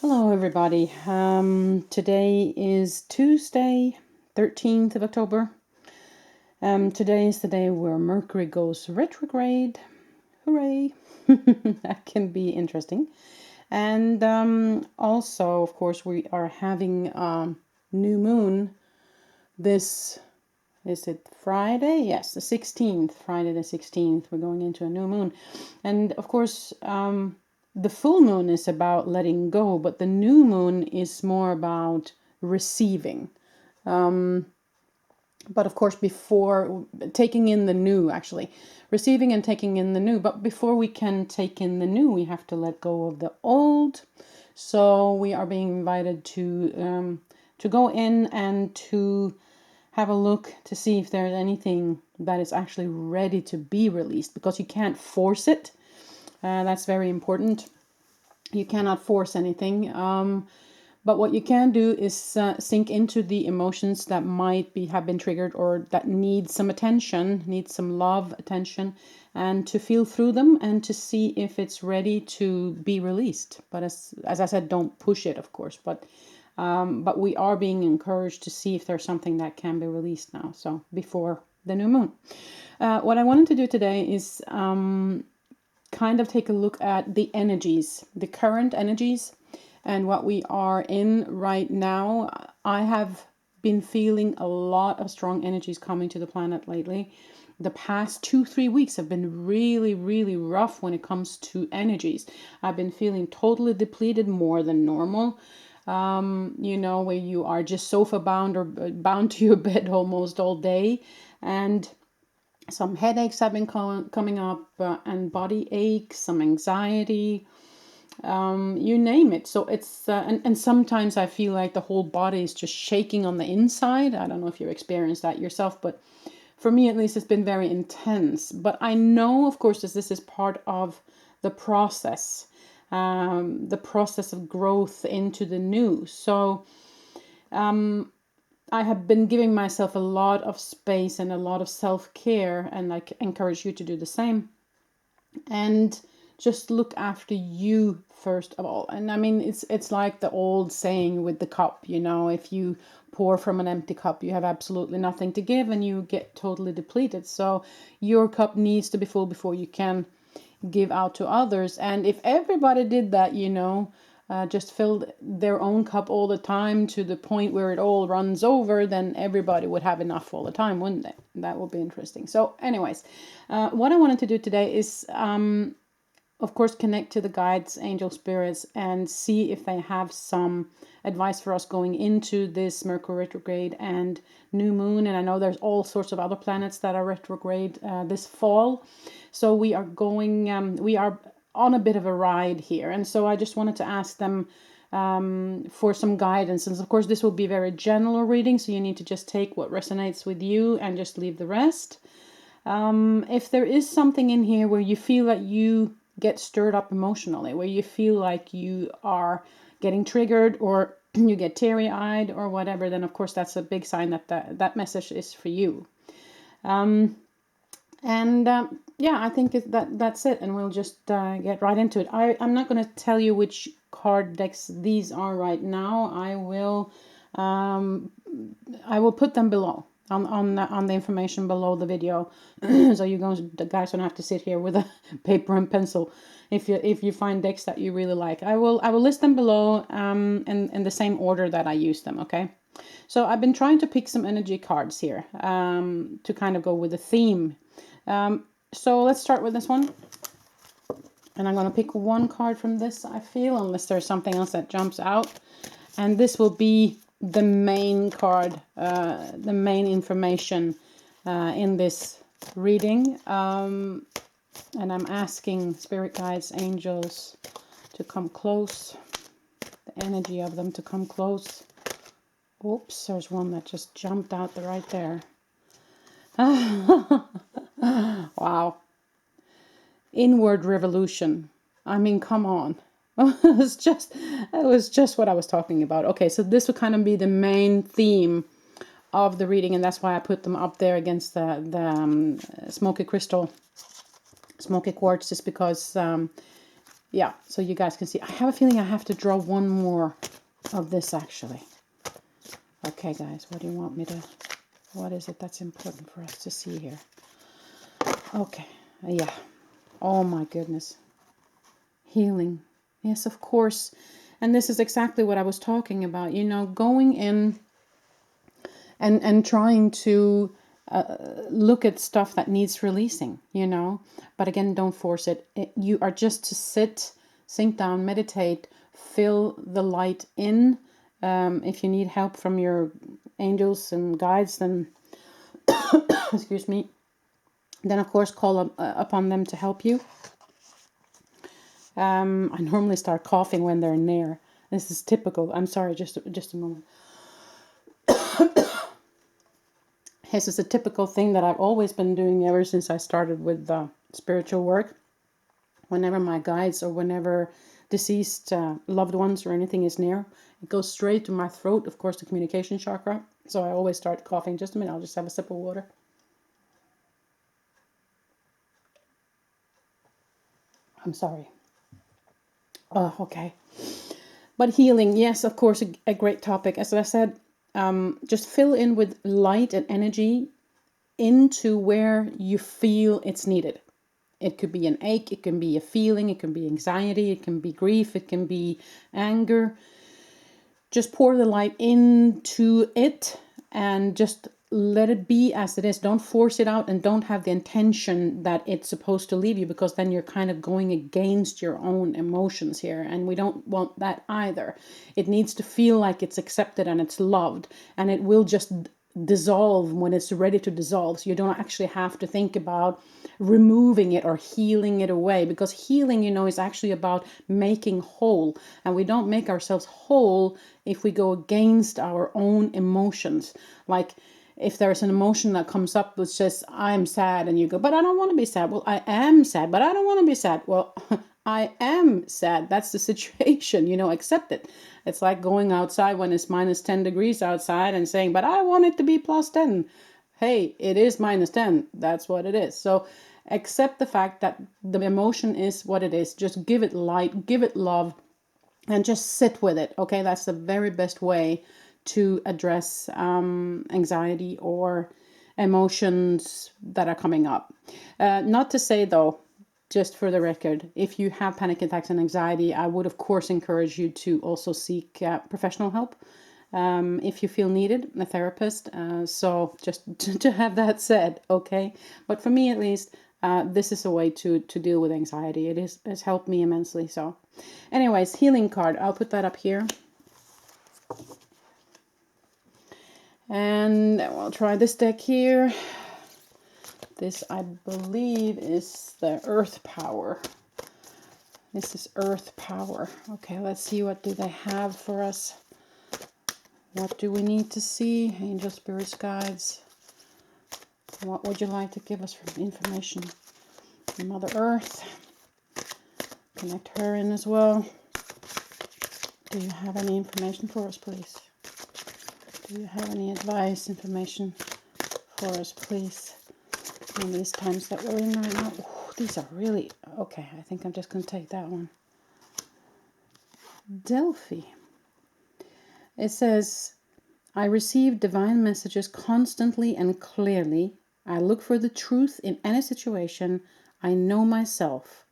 Hello, everybody. Today is Tuesday, 13th of October. Today is the day where Mercury goes retrograde. Hooray! That can be interesting. And also, of course, we are having new moon this, is it Friday? Yes, the 16th, Friday the 16th. We're going into a new moon. And of course, the full moon is about letting go, but the new moon is more about receiving. But of course, before taking in the new, actually, receiving and taking in the new. But before we can take in the new, we have to let go of the old. So we are being invited to go in and to have a look to see if there's anything that is actually ready to be released, because you can't force it. That's very important. You cannot force anything. But what you can do is sink into the emotions that might have been triggered, or that need some attention, need some love, attention, and to feel through them and to see if it's ready to be released. But as I said, don't push it, of course. But we are being encouraged to see if there's something that can be released now. So before the new moon. What I wanted to do today is kind of take a look at the energies, the current energies, and what we are in right now. I have been feeling a lot of strong energies coming to the planet lately. The past 2-3 weeks have been really, really rough when it comes to energies. I've been feeling totally depleted, more than normal. Where you are just sofa bound or bound to your bed almost all day. And some headaches have been coming up, and body aches, some anxiety, you name it. So it's and sometimes I feel like the whole body is just shaking on the inside. I don't know if you experienced that yourself, but for me at least, it's been very intense. But I know, of course, that this is part of the process of growth into the new. So I have been giving myself a lot of space and a lot of self-care, and I encourage you to do the same. And just look after you first of all. And I mean, it's like the old saying with the cup, if you pour from an empty cup, you have absolutely nothing to give and you get totally depleted. So your cup needs to be full before you can give out to others. And if everybody did that, just filled their own cup all the time to the point where it all runs over, then everybody would have enough all the time, wouldn't they? That would be interesting. So anyways, what I wanted to do today is, of course, connect to the guides, angel spirits, and see if they have some advice for us going into this Mercury retrograde and new moon. And I know there's all sorts of other planets that are retrograde this fall. So we are on a bit of a ride here. And so I just wanted to ask them for some guidance. And of course, this will be very general reading, so you need to just take what resonates with you and just leave the rest. If there is something in here where you feel that you get stirred up emotionally, where you feel like you are getting triggered, or you get teary-eyed or whatever, then of course that's a big sign that message is for you. I think that's it, and we'll just get right into it. I'm not going to tell you which card decks these are right now. I will put them below on the information below the video, so the guys don't have to sit here with a paper and pencil. If you find decks that you really like, I will list them below in the same order that I use them. Okay. So I've been trying to pick some energy cards here to kind of go with the theme. So let's start with this one. And I'm going to pick one card from this, I feel, unless there's something else that jumps out. And this will be the main card, the main information in this reading. And I'm asking spirit guides, angels to come close, the energy of them to come close. Oops, there's one that just jumped out right there. Wow. Inward revolution. I mean, come on. It was just what I was talking about. Okay, so this will kind of be the main theme of the reading, and that's why I put them up there against the smoky crystal, smoky quartz, just because Yeah, so you guys can see. I have a feeling I have to draw one more of this actually. Okay, guys, what do you want me to... What is it that's important for us to see here? Okay, yeah. Oh my goodness. Healing. Yes, of course. And this is exactly what I was talking about. You know, going in and trying to look at stuff that needs releasing, you know. But again, don't force it. You are just to sit, sink down, meditate, feel the light in. If you need help from your angels and guides, then, excuse me, then of course call upon them to help you. I normally start coughing when they're near. This is typical. I'm sorry, just a moment. This is a typical thing that I've always been doing ever since I started with spiritual work. Whenever my guides or whenever deceased loved ones or anything is near, it goes straight to my throat, of course, the communication chakra. So I always start coughing. Just a minute, I'll just have a sip of water. I'm sorry. Oh, okay. But healing, yes, of course, a great topic. As I said, just fill in with light and energy into where you feel it's needed. It could be an ache, it can be a feeling, it can be anxiety, it can be grief, it can be anger. Just pour the light into it and just let it be as it is. Don't force it out and don't have the intention that it's supposed to leave you, because then you're kind of going against your own emotions here. And we don't want that either. It needs to feel like it's accepted and it's loved, and it will just dissolve when it's ready to dissolve. So you don't actually have to think about removing it or healing it away, because healing, you know, is actually about making whole, and we don't make ourselves whole if we go against our own emotions. Like if there's an emotion that comes up which says I'm sad, and you go, but I don't want to be sad. Well, I am sad, but I don't want to be sad. Well, I am sad. That's the situation, you know, accept it. It's like going outside when it's minus 10 degrees outside and saying, but I want it to be plus 10. Hey, it is minus 10. That's what it is. So accept the fact that the emotion is what it is. Just give it light, give it love, and just sit with it. Okay, that's the very best way to address anxiety or emotions that are coming up. Not to say though, just for the record, if you have panic attacks and anxiety, I would of course encourage you to also seek professional help if you feel needed, a therapist. So just to have that said, okay. But for me at least, this is a way to deal with anxiety. It's helped me immensely. So anyways, healing card, I'll put that up here. And we'll try this deck here. This, I believe, is the Earth Power. This is Earth Power. Okay, let's see, what do they have for us? What do we need to see? Angel, spirits, guides. What would you like to give us for information? Mother Earth. Connect her in as well. Do you have any information for us, please? Do you have any advice, information for us, please? In these times that we're in right now. Ooh, these are really... Okay, I think I'm just going to take that one. Delphi. It says, I receive divine messages constantly and clearly. I look for the truth in any situation. I know myself.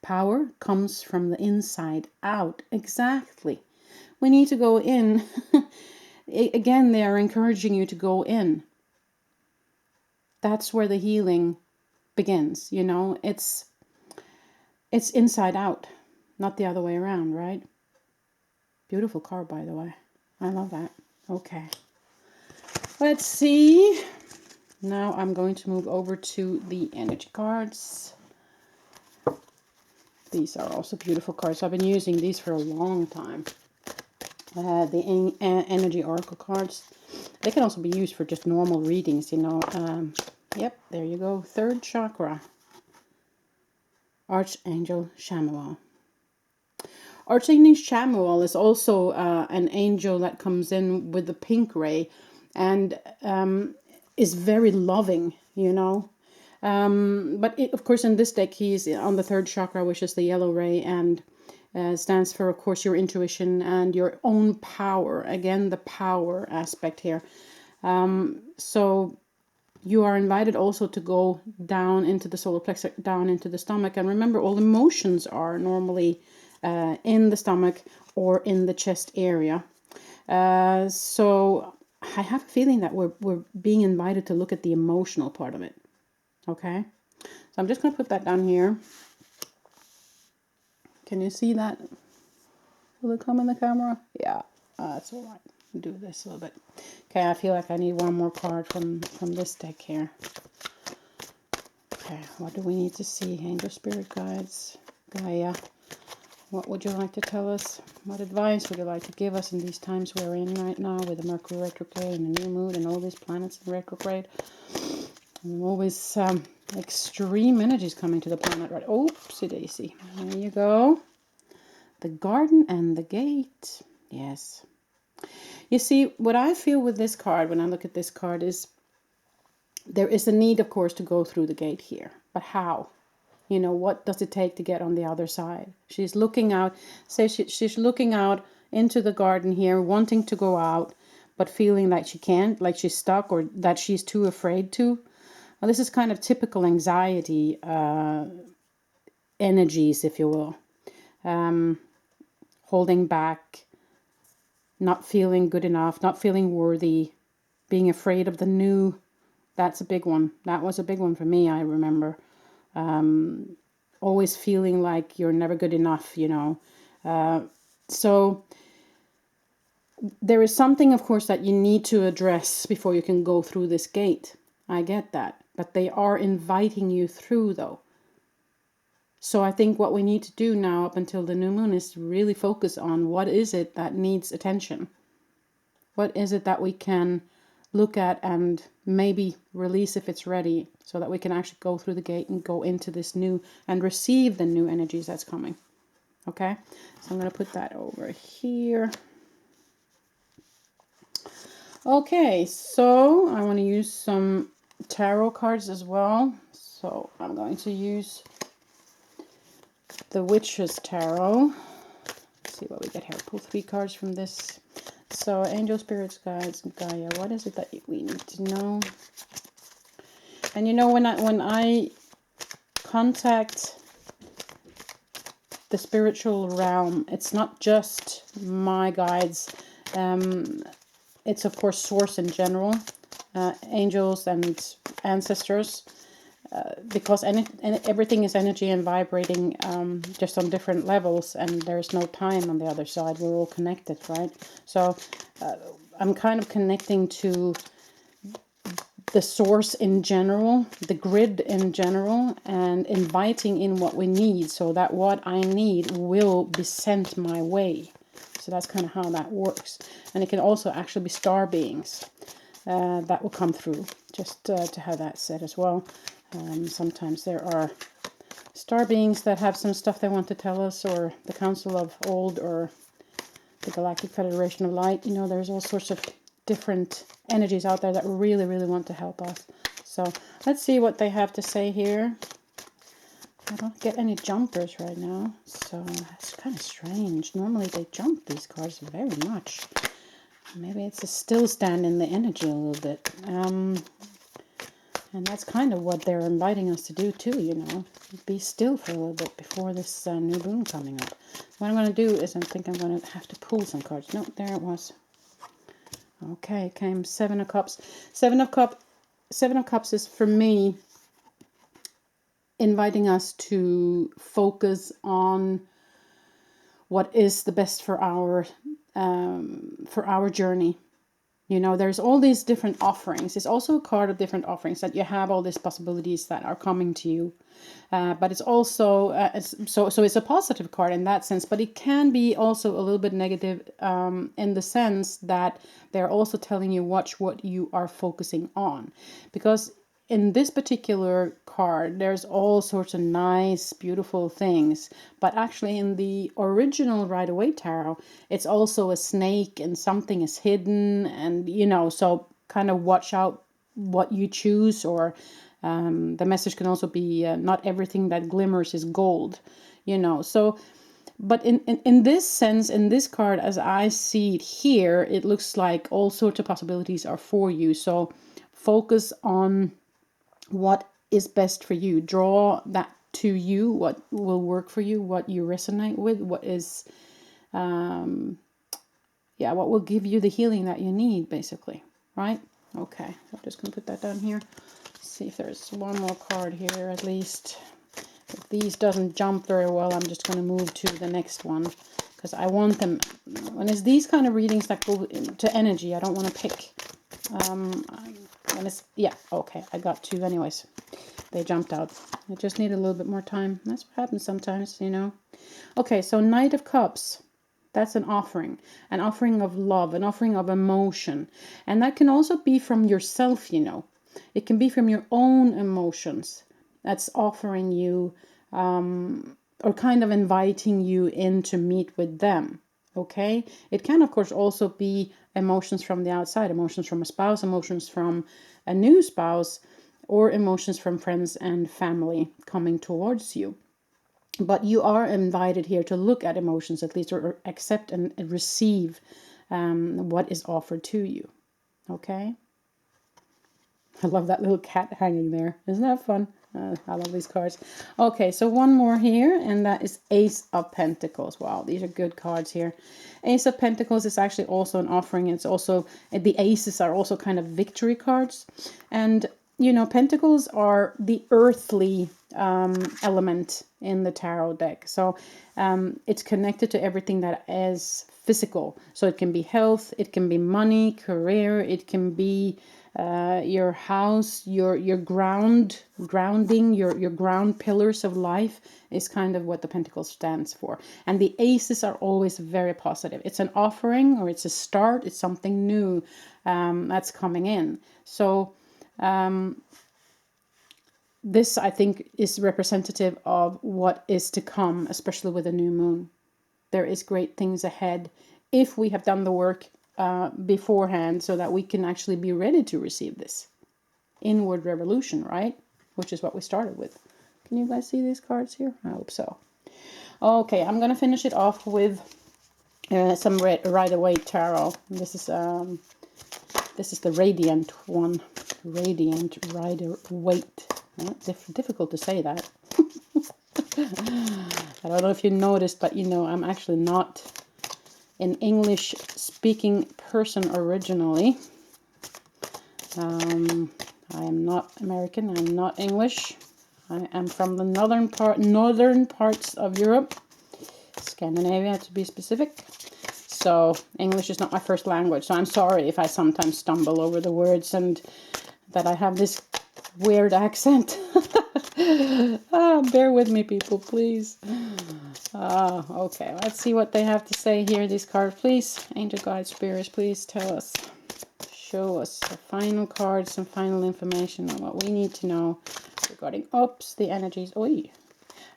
Power comes from the inside out. Exactly. We need to go in. Again, they are encouraging you to go in. That's where the healing begins, you know. It's inside out, not the other way around, right? Beautiful card, by the way. I love that. Okay. Let's see. Now I'm going to move over to the energy cards. These are also beautiful cards. I've been using these for a long time. The energy oracle cards. They can also be used for just normal readings, you know. Yep, there you go. Third chakra. Archangel Chamuel. Archangel Chamuel is also an angel that comes in with the pink ray and is very loving, you know. But of course, in this deck, he's on the third chakra, which is the yellow ray, and stands for, of course, your intuition and your own power. Again, the power aspect here. So you are invited also to go down into the solar plexus, down into the stomach. And remember, all emotions are normally in the stomach or in the chest area. So I have a feeling that we're being invited to look at the emotional part of it. Okay, so I'm just going to put that down here. Can you see that? Will it come in the camera? Yeah, that's all right. Do this a little bit. Okay, I feel like I need one more card from this deck here. Okay, what do we need to see? Angel, spirit guides, Gaia. What would you like to tell us? What advice would you like to give us in these times we're in right now with the Mercury retrograde and the new moon and all these planets in retrograde? And always extreme energies coming to the planet, right? Oopsie daisy. There you go. The garden and the gate. Yes. You see, what I feel with this card, when I look at this card, is there is a need, of course, to go through the gate here. But how? You know, what does it take to get on the other side? She's looking out, say she's looking out into the garden here, wanting to go out, but feeling like she can't, like she's stuck or that she's too afraid to. Well, this is kind of typical anxiety energies, if you will. Holding back, not feeling good enough, not feeling worthy, being afraid of the new. That's a big one. That was a big one for me, I remember. Always feeling like you're never good enough, you know. So there is something, of course, that you need to address before you can go through this gate. I get that. But they are inviting you through, though. So I think what we need to do now up until the new moon is really focus on what is it that needs attention. What is it that we can look at and maybe release if it's ready, so that we can actually go through the gate and go into this new and receive the new energies that's coming. Okay, so I'm going to put that over here. Okay, so I want to use some tarot cards as well. So I'm going to use the Witch's Tarot. Let's see what we get here. Pull 3 cards from this. So, angel, spirits, guides, and Gaia. What is it that we need to know? And you know, when I contact the spiritual realm, it's not just my guides. It's of course source in general, angels and ancestors. Because everything is energy and vibrating just on different levels, and there's no time on the other side. We're all connected, right? So I'm kind of connecting to the source in general, the grid in general, and inviting in what we need, so that what I need will be sent my way. So that's kind of how that works. And it can also actually be star beings that will come through, just to have that said as well. Sometimes there are star beings that have some stuff they want to tell us, or the Council of Old, or the Galactic Federation of Light. You know, there's all sorts of different energies out there that really, really want to help us. So let's see what they have to say here. I don't get any jumpers right now, so that's kind of strange. Normally they jump these cards very much. Maybe it's a still stand in the energy a little bit. And that's kind of what they're inviting us to do too, you know. Be still for a little bit before this new moon coming up. What I'm going to do is I think I'm going to have to pull some cards. No, there it was. Okay, it came 7 of Cups. 7 of Cups is, for me, inviting us to focus on what is the best for our journey. You know, there's all these different offerings. It's also a card of different offerings, that you have all these possibilities that are coming to you. But it's also, so it's a positive card in that sense, but it can be also a little bit negative in the sense that they're also telling you watch what you are focusing on. Because in this particular card, there's all sorts of nice, beautiful things. But actually in the original Rider-Waite Tarot, it's also a snake and something is hidden. And, you know, so kind of watch out what you choose, or The message can also be not everything that glimmers is gold, you know. So, but in this sense, in this card, as I see it here, it looks like all sorts of possibilities are for you. So focus on what is best for you. Draw that to you, what will work for you, what you resonate with, what is, what will give you the healing that you need, basically, right? Okay, I'm just going to put that down here. See if there's one more card here at least. If these doesn't jump very well, I'm just going to move to the next one, because I want them, when it's these kind of readings that go to energy, I don't want to pick, when it's, yeah, okay, I got two anyways. They jumped out. I just need a little bit more time. That's what happens sometimes, you know. Okay, so Knight of Cups. That's an offering of love, an offering of emotion. And that can also be from yourself, you know. It can be from your own emotions. That's offering you, or kind of inviting you in to meet with them. Okay? It can, of course, also be emotions from the outside, emotions from a spouse, emotions from a new spouse, or emotions from friends and family coming towards you. But you are invited here to look at emotions, at least, or accept and receive what is offered to you. Okay? I love that little cat hanging there. Isn't that fun? I love these cards. Okay, so one more here, and that is Ace of Pentacles. Wow, these are good cards here. Ace of Pentacles is actually also an offering. It's also, the aces are also kind of victory cards. And, you know, pentacles are the earthly element in the tarot deck. So it's connected to everything that is physical. So it can be health, it can be money, career, it can be your house, your grounding, your ground pillars of life is kind of what the Pentacle stands for. And the aces are always very positive. It's an offering, or it's a start, it's something new that's coming in. So this, I think, is representative of what is to come, especially with a new moon. There is great things ahead if we have done the work beforehand, so that we can actually be ready to receive this inward revolution, right? Which is what we started with. Can you guys see these cards here? I hope so. Okay, I'm gonna finish it off with some Rider-Waite tarot. This is the Radiant one. Radiant Rider-Waite. Difficult to say that. I don't know if you noticed, but you know, I'm actually not an English speaking person originally. I am not American, I'm not English. I am from the northern parts of Europe, Scandinavia to be specific. So English is not my first language, so I'm sorry if I sometimes stumble over the words and that I have this weird accent. Bear with me, people, please. Okay, let's see what they have to say here, these cards. Please, angel guides, spirits, please tell us. Show us the final cards, some final information on what we need to know regarding, the energies. Oi.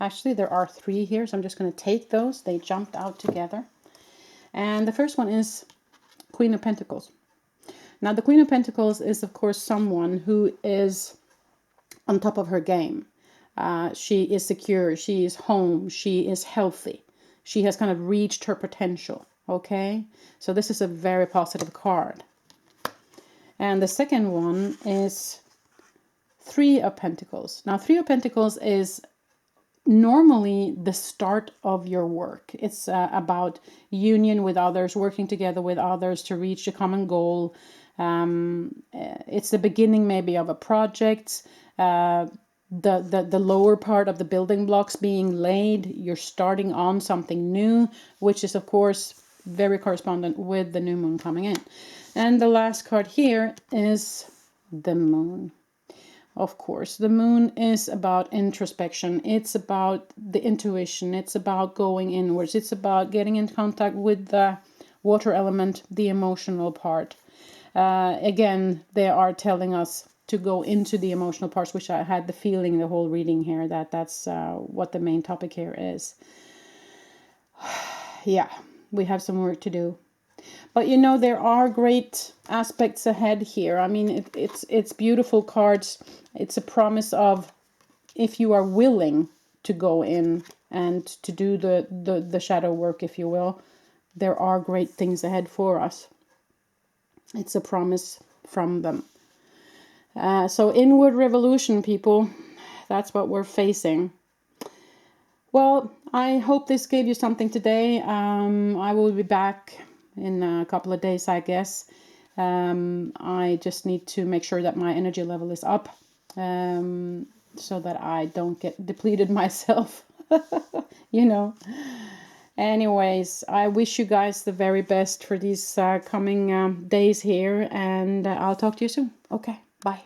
Actually, there are 3 here, so I'm just going to take those. They jumped out together. And the first one is Queen of Pentacles. Now, the Queen of Pentacles is, of course, someone who is on top of her game. She is secure, she is home, she is healthy. She has kind of reached her potential, okay? So this is a very positive card. And the second one is 3 of Pentacles. Now, 3 of Pentacles is normally the start of your work. It's about union with others, working together with others to reach a common goal. It's the beginning maybe of a project. The lower part of the building blocks being laid. You're starting on something new, which is of course very correspondent with the new moon coming in. And the last card here is the moon. Of course, the moon is about introspection. It's about the intuition. It's about going inwards. It's about getting in contact with the water element, the emotional part. Again, they are telling us to go into the emotional parts, which I had the feeling the whole reading here that that's what the main topic here is. Yeah, we have some work to do. But you know, there are great aspects ahead here. I mean, it's beautiful cards. It's a promise of, if you are willing to go in and to do the shadow work, if you will, there are great things ahead for us. It's a promise from them. So inward revolution, people, that's what we're facing. Well, I hope this gave you something today. I will be back in a couple of days, I guess. I just need to make sure that my energy level is up, so that I don't get depleted myself, you know. Anyways, I wish you guys the very best for these coming days here, and I'll talk to you soon. Okay, bye.